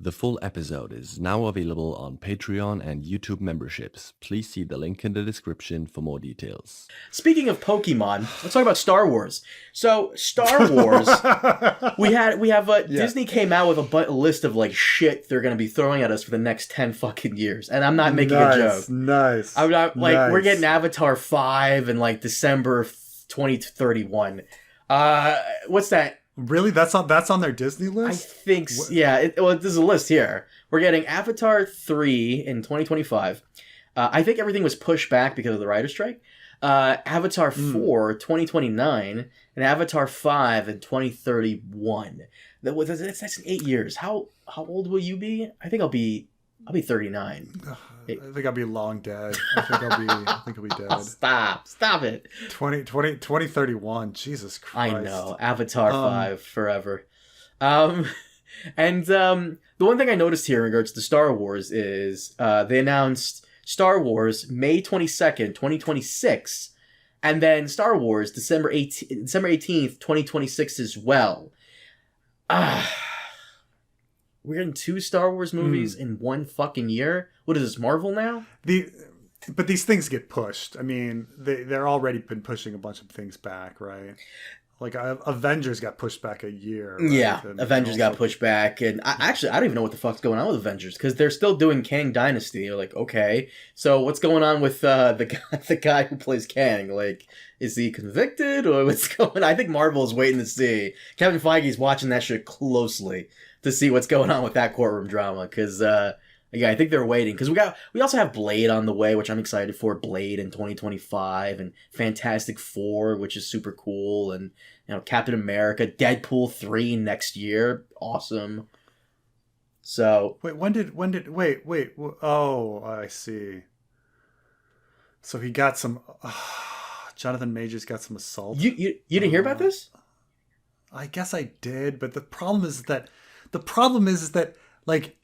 The full episode is now available on Patreon and YouTube memberships. Please see the link in the description for more details. Speaking of Pokemon, let's talk about Star Wars. So, Star Wars, Disney came out with a list of like shit they're going to be throwing at us for the next 10 fucking years. And I'm not making a joke. Nice. I'm not, like, we're getting Avatar 5 in like December 2031. What's that? Really? That's on their Disney list? I think, yeah. There's a list here. We're getting Avatar 3 in 2025. I think everything was pushed back because of the writer's strike. Avatar 4, 2029, and Avatar 5 in 2031. That's in 8 years. How old will you be? I think I'll be 39. I think I'll be long dead. I think I'll be dead. Stop it. 2031. Jesus Christ. I know. Avatar 5 forever. And the one thing I noticed here in regards to Star Wars is they announced Star Wars May 22nd, 2026, and then Star Wars December 18th, 2026 as well. We're getting 2 Star Wars movies in one fucking year? What is this, Marvel now? But these things get pushed. I mean, they're already been pushing a bunch of things back, right? Like Avengers got pushed back a year. Right? Yeah, and Avengers got pushed back, and I don't even know what the fuck's going on with Avengers because they're still doing Kang Dynasty. You're like, okay, so what's going on with the guy who plays Kang? Like, is he convicted or what's going on? I think Marvel is waiting to see. Kevin Feige's watching that shit closely to see what's going on with that courtroom drama because. Yeah, I think they're waiting because we also have Blade on the way, which I'm excited for. Blade in 2025 and Fantastic Four, which is super cool, and Captain America, Deadpool 3 next year, awesome. So wait, wait. Oh, I see. So he got some. Jonathan Majors got some assault. You didn't hear about this? I guess I did, but the problem is that like.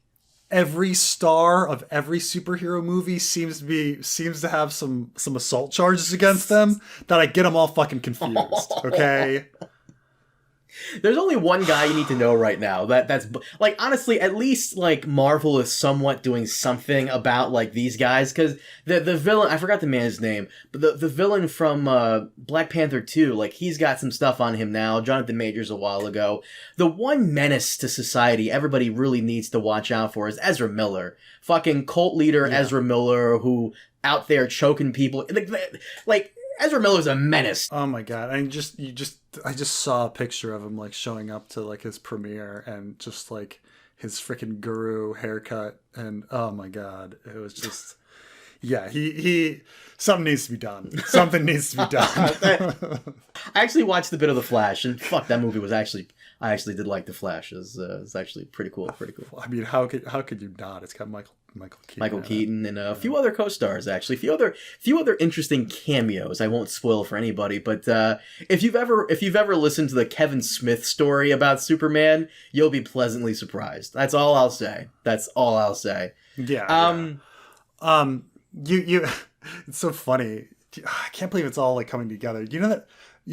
Every star of every superhero movie seems to have some assault charges against them that I get them all fucking confused. Okay. There's only one guy you need to know right now. That's like honestly, at least like Marvel is somewhat doing something about like these guys because the villain, I forgot the man's name, but the villain from Black Panther 2, like he's got some stuff on him now. Jonathan Majors a while ago. The one menace to society everybody really needs to watch out for is Ezra Miller, fucking cult leader Ezra Miller, who out there choking people like. Ezra Miller's a menace. Oh my god! I just saw a picture of him like showing up to like his premiere and just like his freaking guru haircut and oh my god, it was just he something needs to be done. Something needs to be done. I actually watched a bit of The Flash and fuck, that movie was I actually did like The Flash. It's actually pretty cool. I mean, how could you not? It's got Michael Keaton and a few other co-stars actually. A few other interesting cameos. I won't spoil for anybody, but if you've ever listened to the Kevin Smith story about Superman, you'll be pleasantly surprised. That's all I'll say. Yeah. You it's so funny. I can't believe it's all like coming together. You know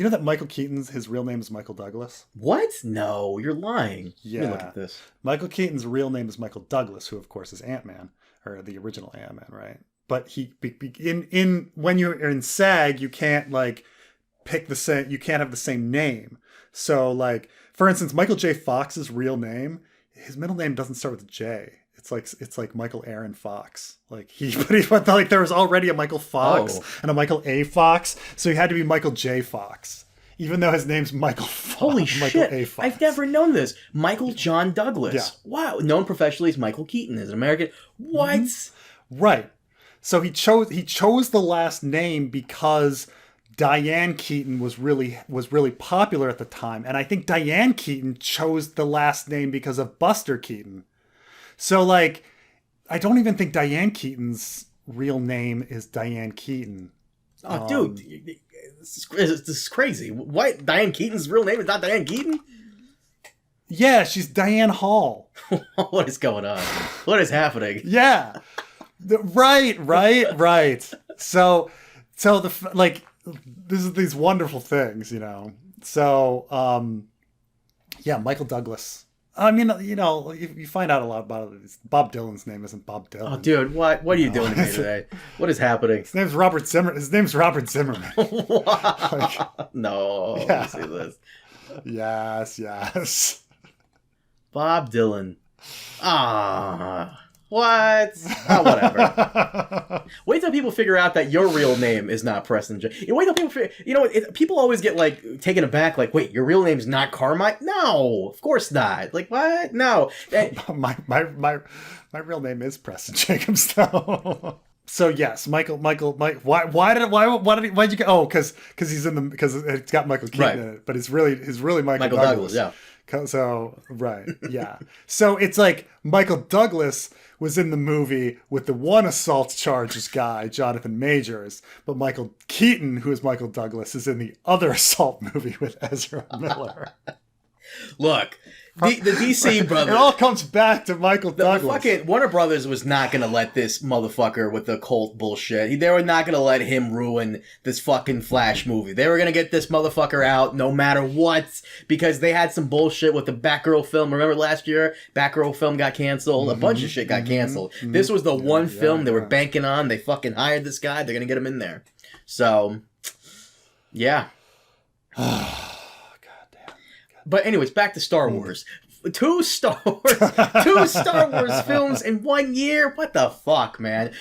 that Michael Keaton's his real name is Michael Douglas? What? No, you're lying. Yeah. Let me look at this. Michael Keaton's real name is Michael Douglas, who of course is Ant-Man, or the original Ant-Man, right? But he in when you're in SAG, you can't like pick the same. You can't have the same name. So like, for instance, Michael J. Fox's real name, his middle name doesn't start with a J. It's like Michael Aaron Fox. Like but there was already a Michael Fox and a Michael A. Fox, so he had to be Michael J. Fox, even though his name's Michael Fox. Holy Michael shit! A. Fox. I've never known this. Michael John Douglas. Yeah. Wow. Known professionally as Michael Keaton, is an American. What? Mm-hmm. Right. So he chose the last name because Diane Keaton was really popular at the time, and I think Diane Keaton chose the last name because of Buster Keaton. So, like, I don't even think Diane Keaton's real name is Diane Keaton. Oh, dude, this is crazy. What? Diane Keaton's real name is not Diane Keaton? Yeah, she's Diane Hall. What is going on? What is happening? Yeah. Right. So this is these wonderful things, you know. So, yeah, Michael Douglas. I mean, you find out a lot about it. Bob Dylan's name isn't Bob Dylan. Oh, dude, what are you doing to me today? What is happening? His name's Robert Zimmer. His name's Robert Zimmerman. No, Yeah. let me see this. Yes. Bob Dylan. What? Whatever. Wait till people figure out that your real name is not Preston J. Wait till people people always get like taken aback, like, wait, your real name's not Carmine? No, of course not. Like, what? No. my real name is Preston Jacobs, though. So yes, Michael. Why'd you go? Oh, because it's got Michael Keaton in it, but it's really Michael Douglas. Yeah. So right, yeah. So it's like Michael Douglas was in the movie with the one assault charges guy, Jonathan Majors, but Michael Keaton, who is Michael Douglas, is in the other assault movie with Ezra Miller. Look, the DC brothers. It all comes back to Michael Douglas. The fucking Warner Brothers was not going to let this motherfucker with the cult bullshit. They were not going to let him ruin this fucking Flash movie. They were going to get this motherfucker out no matter what, because they had some bullshit with the Batgirl film. Remember last year? Batgirl film got canceled. A bunch of shit got canceled. This was the one film they were banking on. They fucking hired this guy. They're going to get him in there. So, yeah. But anyways, back to Star Wars. Two Star Wars films in 1 year? What the fuck, man?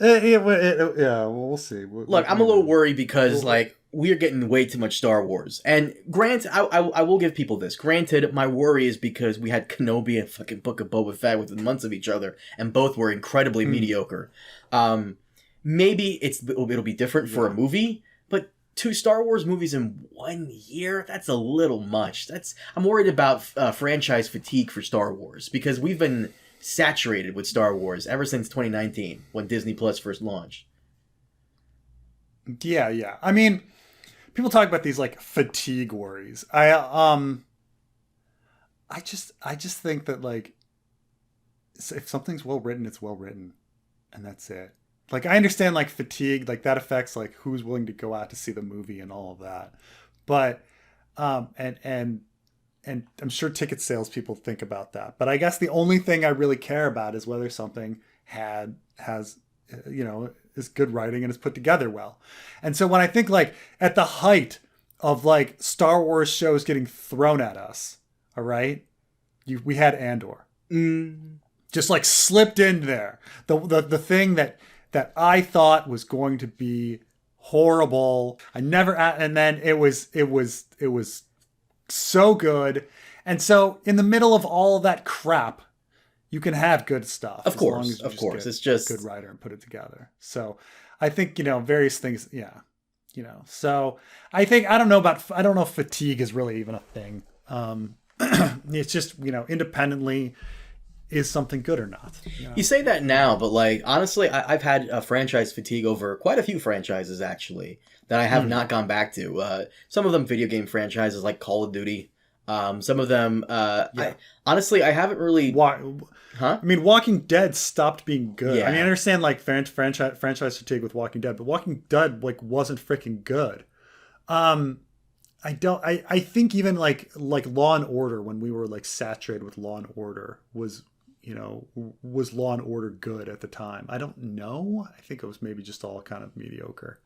Yeah, we'll see. Look, I'm a little worried because, we are getting way too much Star Wars. And granted, I will give people this. Granted, my worry is because we had Kenobi and fucking Book of Boba Fett within months of each other, and both were incredibly mediocre. Maybe it'll be different for a movie, but 2 Star Wars movies in 1 year? That's a little much. I'm worried about franchise fatigue for Star Wars, because we've been saturated with Star Wars ever since 2019 when Disney Plus first launched. Yeah. I mean, people talk about these like fatigue worries. I just think that like if something's well written, it's well written, and that's it. Like, I understand, like, fatigue, like, that affects, like, who's willing to go out to see the movie and all of that. But, and I'm sure ticket sales people think about that. But I guess the only thing I really care about is whether something has, is good writing and is put together well. And so when I think, like, at the height of, like, Star Wars shows getting thrown at us, all right, we had Andor. Just, like, slipped in there. The thing that I thought was going to be horrible. And then it was so good. And so in the middle of all of that crap, you can have good stuff. Of course. It's just a good writer and put it together. So I think, various things. Yeah. So I don't know if fatigue is really even a thing. It's just, independently, is something good or not? You say that now, but like honestly, I've had a franchise fatigue over quite a few franchises actually that I have not gone back to. Some of them video game franchises like Call of Duty. Some of them, I haven't really. I mean, Walking Dead stopped being good. Yeah. I mean, I understand like franchise fatigue with Walking Dead, but Walking Dead like wasn't freaking good. I think even like Law and Order, when we were like saturated with Law and Order, was Law and Order good at the time? I don't know. I think it was maybe just all kind of mediocre.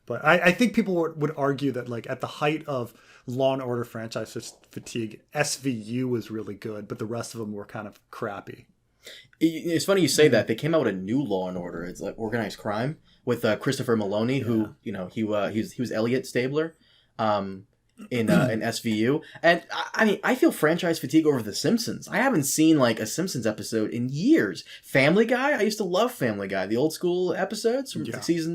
But I think people would argue that like at the height of Law and Order franchise fatigue, SVU was really good, but the rest of them were kind of crappy. It's funny you say that. They came out with a new Law and Order. It's like organized crime with Christopher Maloney, who he was Elliot Stabler. In SVU. And I mean, I feel franchise fatigue over The Simpsons. I haven't seen like a Simpsons episode in years. Family Guy, I used to love Family Guy, the old school episodes from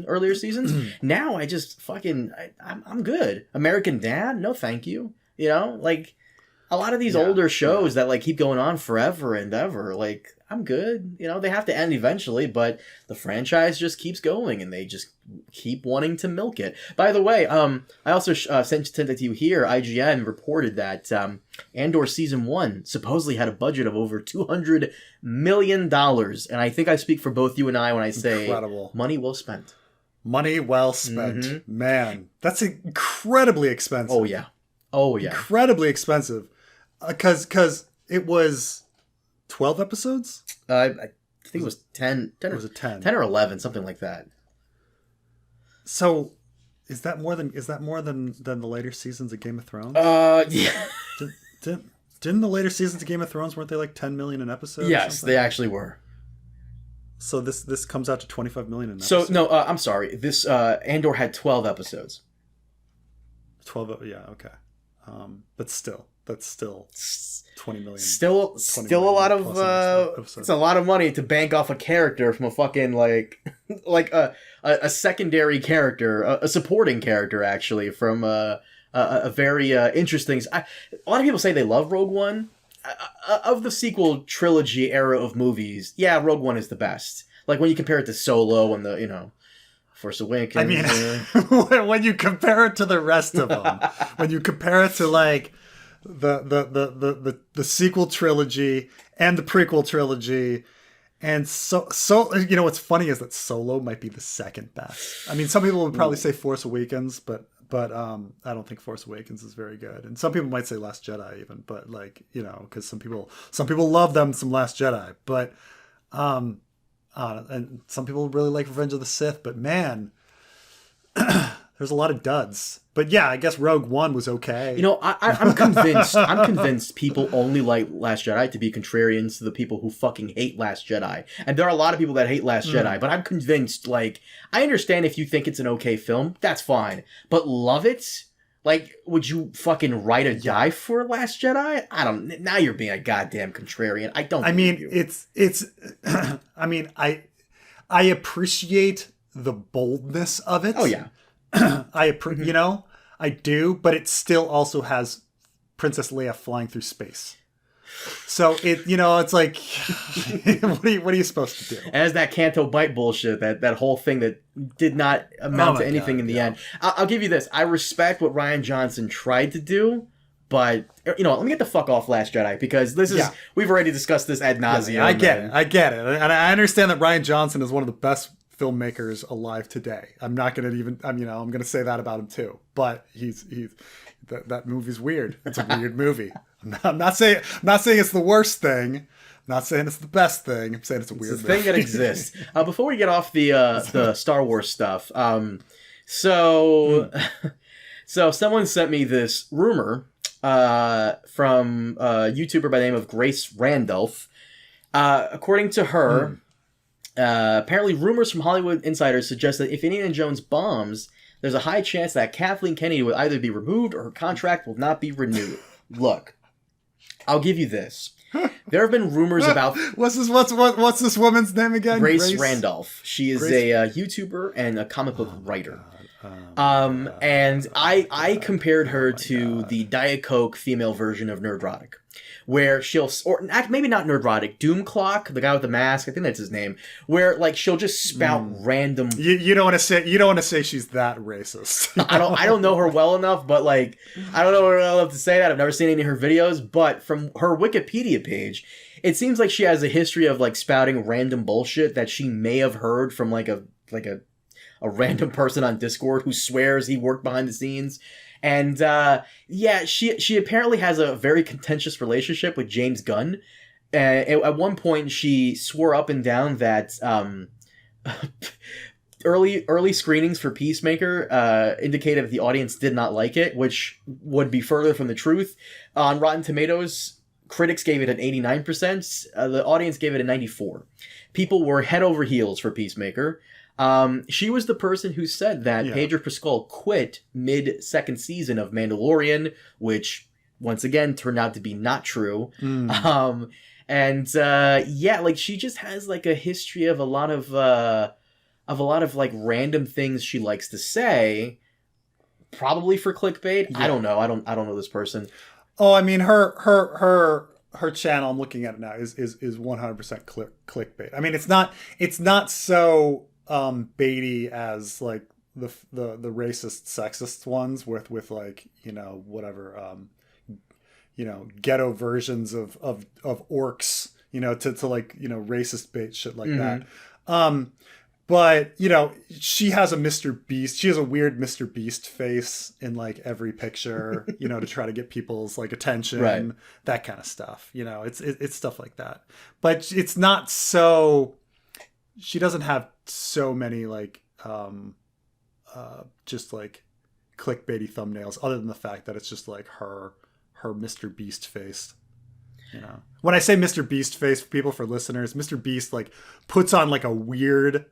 earlier seasons. Now I just I'm good. American Dad, no thank you. Like a lot of these older shows that like keep going on forever and ever, like I'm good. They have to end eventually, but the franchise just keeps going and they just keep wanting to milk it. By the way, I also sent it to you here. IGN reported that Andor Season 1 supposedly had a budget of over $200 million. And I think I speak for both you and I when I say incredible. Money well spent. Money well spent. Man, that's incredibly expensive. Oh, yeah. Incredibly expensive. Because it was 12 episodes. I think it was 10. Or was it 10? 10 or 11, something like that. So, is that more than the later seasons of Game of Thrones? Yeah. Didn't the later seasons of Game of Thrones, weren't they like 10 million an episode? Yes, they actually were. So this comes out to 25 million an So episode. no, I'm sorry. This Andor had 12 episodes. 12, yeah, okay. But still, that's still 20 million. Still a lot of it's a lot of money to bank off a character from a fucking like a secondary character, a supporting character actually from a very interesting. A lot of people say they love Rogue One. Of the sequel trilogy era of movies, yeah, Rogue One is the best. Like when you compare it to Solo and the Force Awakens. I mean, when you compare it to the rest of them, when you compare it to like the sequel trilogy and the prequel trilogy, and so what's funny is that Solo might be the second best. I mean, some people would probably say Force Awakens, but I don't think Force Awakens is very good, and some people might say Last Jedi even, but because some people love them some Last Jedi, but and some people really like Revenge of the Sith, but man, there's a lot of duds. But yeah, I guess Rogue One was okay. I'm convinced. I'm convinced people only like Last Jedi to be contrarians to the people who fucking hate Last Jedi. And there are a lot of people that hate Last Jedi, but I'm convinced. Like, I understand if you think it's an okay film, that's fine. But love it? Like, would you fucking ride or die for Last Jedi? I don't. Now you're being a goddamn contrarian. I don't. I mean, you. it's. I mean, I appreciate the boldness of it. Oh yeah. I do, but it still also has Princess Leia flying through space. So it's like, what are you supposed to do? As that Canto Bite bullshit, that whole thing that did not amount to anything in the end. I'll give you this. I respect what Rian Johnson tried to do, but let me get the fuck off Last Jedi, because this is we've already discussed this ad nauseum. Yeah, I get it, and I understand that Rian Johnson is one of the best filmmakers alive today. I'm not going to even. I'm going to say that about him too. But he's that movie's weird. It's a weird movie. I'm not saying it's the worst thing. I'm not saying it's the best thing. I'm saying it's a weird movie. Thing that exists. Before we get off the Star Wars stuff, so someone sent me this rumor from a YouTuber by the name of Grace Randolph. According to her. Apparently, rumors from Hollywood insiders suggest that if Indiana Jones bombs, there's a high chance that Kathleen Kennedy will either be removed or her contract will not be renewed. Look, I'll give you this. There have been rumors about what's this woman's name again? Grace Randolph. She is a YouTuber and a comic book writer. And I compared her to the Diet Coke female version of Nerdrotic, where maybe not Nerdrotic, Doom Clock, the guy with the mask, I think that's his name, where like she'll just spout random. You don't want to say she's that racist. I don't know her well enough, but like I don't know her well enough to say that. I've never seen any of her videos, but from her Wikipedia page, it seems like she has a history of like spouting random bullshit that she may have heard from like a random person on Discord who swears he worked behind the scenes. And she apparently has a very contentious relationship with James Gunn. At one point, she swore up and down that early screenings for Peacemaker indicated that the audience did not like it, which would be further from the truth. On Rotten Tomatoes, critics gave it an 89%. The audience gave it a 94%. People were head over heels for Peacemaker. She was the person who said that Pedro Pascal quit mid-second season of Mandalorian, which once again turned out to be not true. Like she just has like a history of a lot of like random things she likes to say, probably for clickbait. Yeah. I don't know. I don't know this person. Oh, I mean her channel, I'm looking at it now, is 100% clickbait. I mean, it's not so baity as like the racist sexist ones with like whatever ghetto versions of orcs to like racist bait shit like that. But, you know, she has a Mr. Beast. She has a weird Mr. Beast face in like every picture, you know, to try to get people's like attention, Right. that kind of stuff. You know, it's stuff like that. But it's not so, she doesn't have so many like, just like clickbaity thumbnails other than the fact that it's just like her Mr. Beast face. You know, when I say Mr. Beast face for people, for listeners, Mr. Beast like puts on like a weird,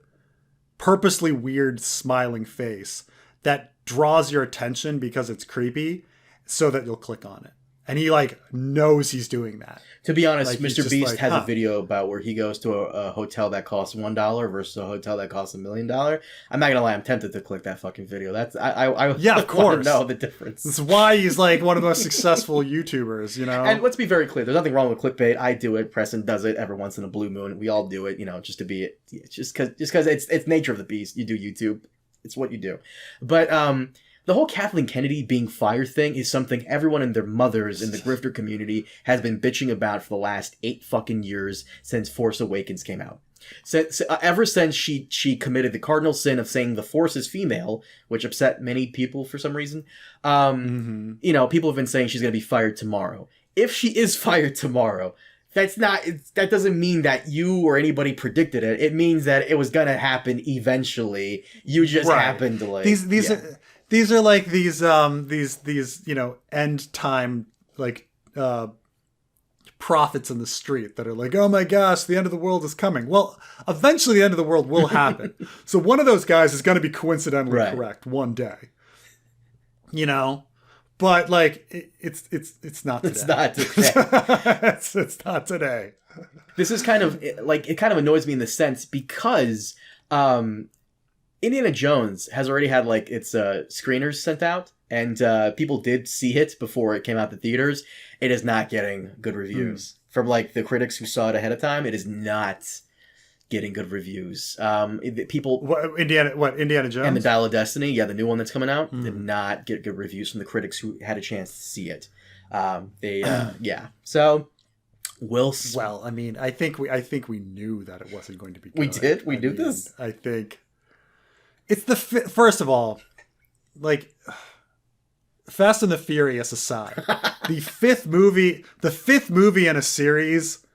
purposely weird smiling face that draws your attention because it's creepy so that you'll click on it. And he like knows he's doing that. To be honest, Like, he's Mr. just Beast like, has huh. a video about where he goes to a hotel that costs $1 versus a hotel that costs $1 million. I'm not gonna lie, I'm tempted to click that fucking video. That's I Yeah, of want course. to know the difference. That's why he's like one of the most successful YouTubers, you know? And let's be very clear, there's nothing wrong with clickbait. I do it. Preston does it every once in a blue moon. We all do it, you know, just to be just because it's nature of the beast. You do YouTube. It's what you do. But the whole Kathleen Kennedy being fired thing is something everyone and their mothers in the grifter community has been bitching about for the last 8 fucking years since Force Awakens came out. Ever since she committed the cardinal sin of saying the Force is female, which upset many people for some reason, you know, people have been saying she's going to be fired tomorrow. If she is fired tomorrow, that doesn't mean that you or anybody predicted it. It means that it was going to happen eventually. You just happened to like... These are like these you know, end time like prophets in the street that are like, oh my gosh, the end of the world is coming. Well, eventually the end of the world will happen. So one of those guys is going to be coincidentally correct one day. You know, but like it's not today. It's not today. it's not today. This is kind of like, it kind of annoys me in the sense because Indiana Jones has already had like its screeners sent out, and people did see it before it came out to theaters. It is not getting good reviews from like the critics who saw it ahead of time. It is not getting good reviews. People, Indiana Jones and the Dial of Destiny, yeah, the new one that's coming out, did not get good reviews from the critics who had a chance to see it. Yeah, so. Well, I mean, I think we knew that it wasn't going to be good. We did? We knew this? I think it's first of all, like, Fast and the Furious aside, the fifth movie in a series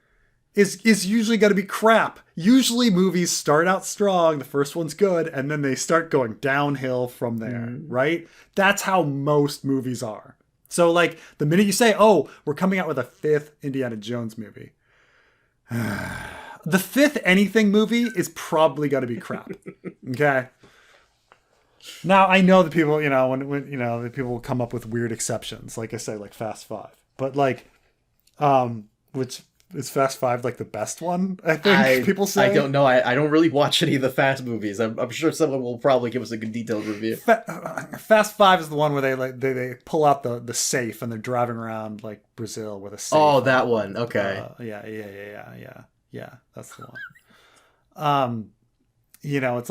is usually going to be crap. Usually movies start out strong, the first one's good, and then they start going downhill from there, right? That's how most movies are. So, like, the minute you say, oh, we're coming out with a 5th Indiana Jones movie, the 5th anything movie is probably going to be crap. Okay? Now, I know that people, you know, when you know, that people will come up with weird exceptions, like I say, like Fast 5. But, like, which is Fast 5 like the best one, I think people say? I don't know. I don't really watch any of the Fast movies. I'm sure someone will probably give us a good detailed review. Fast 5 is the one where they pull out the safe and they're driving around like Brazil with a safe. Oh, that one. Okay. Yeah. That's the one. You know, it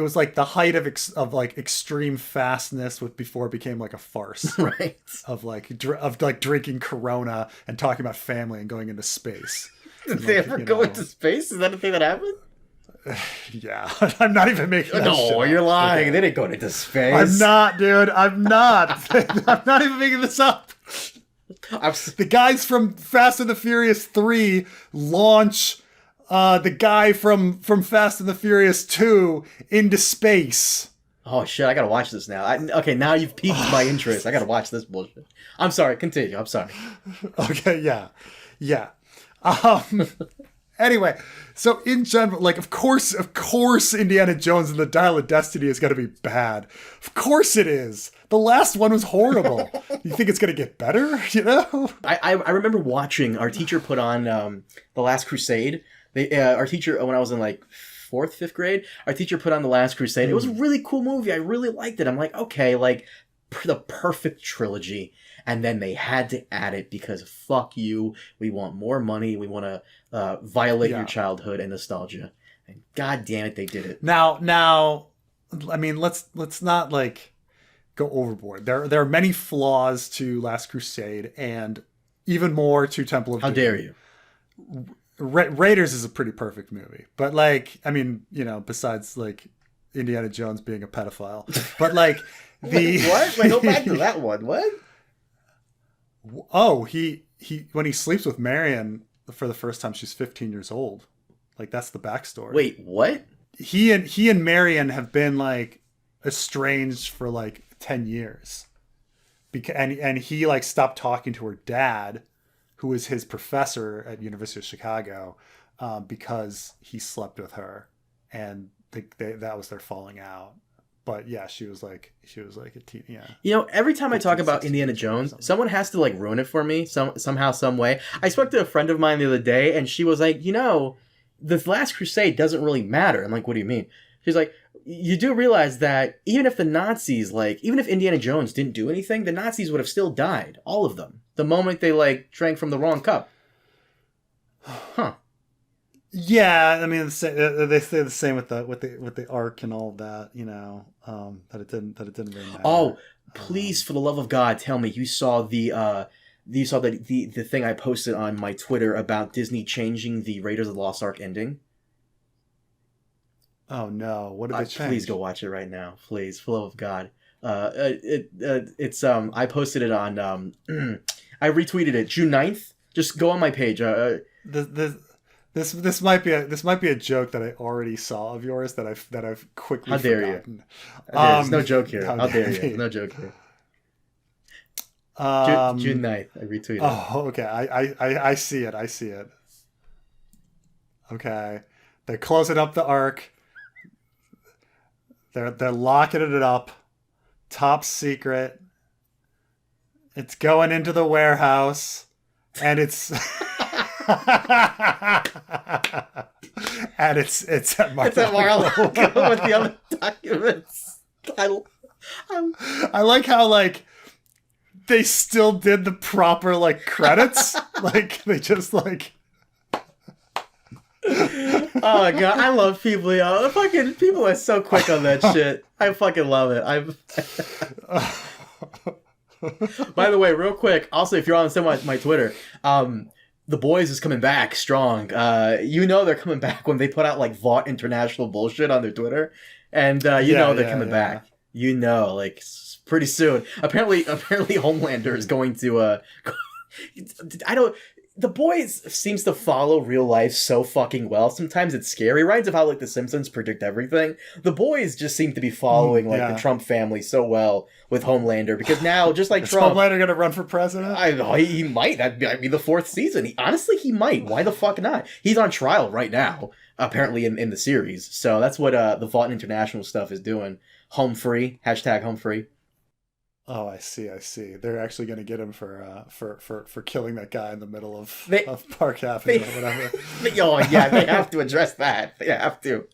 was like the height of like extreme fastness before it became like a farce, right? Of like drinking Corona and talking about family and going into space. Did they ever go into space? Is that a thing that happened? Yeah, I'm not even making that shit up. You're lying. They didn't go into space. I'm not, dude. I'm not. I'm not even making this up. The guys from Fast and the Furious 3 launch the guy from Fast and the Furious 2 into space. Oh shit, I gotta watch this now. Okay, now you've piqued my interest. I gotta watch this bullshit. I'm sorry, continue. I'm sorry. Okay, yeah. Anyway, so in general, like, of course, Indiana Jones and the Dial of Destiny is going to be bad. Of course it is. The last one was horrible. You think it's going to get better? You know? I remember watching our teacher put on The Last Crusade. Our teacher, when I was in like 4th, 5th grade, our teacher put on The Last Crusade. It was a really cool movie. I really liked it. I'm like, okay, like the perfect trilogy. And then they had to add it because fuck you. We want more money. We want to violate your childhood and nostalgia. And god damn it, they did it. Now, I mean, let's not like go overboard. There are many flaws to Last Crusade and even more to Temple of Doom. How dare you? Raiders is a pretty perfect movie, but like, I mean, you know, besides like Indiana Jones being a pedophile, but like the what? Wait, go back to that one. What? Oh, he when he sleeps with Marion for the first time, she's 15 years old. Like that's the backstory. Wait, what? He and Marion have been like estranged for like 10 years. And he like stopped talking to her dad, who was his professor at University of Chicago, because he slept with her, and that was their falling out. But yeah, she was like a teen, yeah. You know, every time I talk about Indiana Jones, someone has to like ruin it for me somehow, some way. I spoke to a friend of mine the other day, and she was like, you know, the Last Crusade doesn't really matter. I'm like, what do you mean? She's like, you do realize that even if the Nazis, like, even if Indiana Jones didn't do anything, the Nazis would have still died, all of them, the moment they like drank from the wrong cup. Huh. Yeah, I mean, they say the same with the Ark and all of that, you know, that it didn't really matter. Oh, please, for the love of God, tell me you saw the thing I posted on my Twitter about Disney changing the Raiders of the Lost Ark ending. Oh no! What did they change? Please go watch it right now, please, for the love of God. It's I posted it on I retweeted it June 9th. Just go on my page. This might be a joke that I already saw of yours that I've quickly How dare forgotten. You? There's no joke here. How dare you? No joke here. June 9th. I retweeted. Oh, okay. I see it. I see it. Okay, they're closing up the Ark. They're locking it up. Top secret. It's going into the warehouse, and it's and it's at Mar-a-Lago with the other documents. I like how like they still did the proper like credits. Like they just like. Oh my God, I love people, yo. Fucking people are so quick on that shit. I fucking love it. By the way, real quick, also if you're on my Twitter, The Boys is coming back strong. You know they're coming back when they put out like Vought International bullshit on their Twitter, and you know they're coming back. You know, like pretty soon. Apparently, Homelander is going to. The Boys seems to follow real life so fucking well. Sometimes it's scary. Reminds of how like The Simpsons predict everything. The Boys just seem to be following like the Trump family so well with Homelander, because now just like is Trump, Homelander gonna run for president? He might. That'd be the fourth season. He might. Why the fuck not? He's on trial right now, apparently in the series. So that's what the Vought International stuff is doing. Home free. #home free. Oh, I see. They're actually going to get him for killing that guy in the middle of Park Avenue or whatever. Oh, yeah, they have to address that. They have to.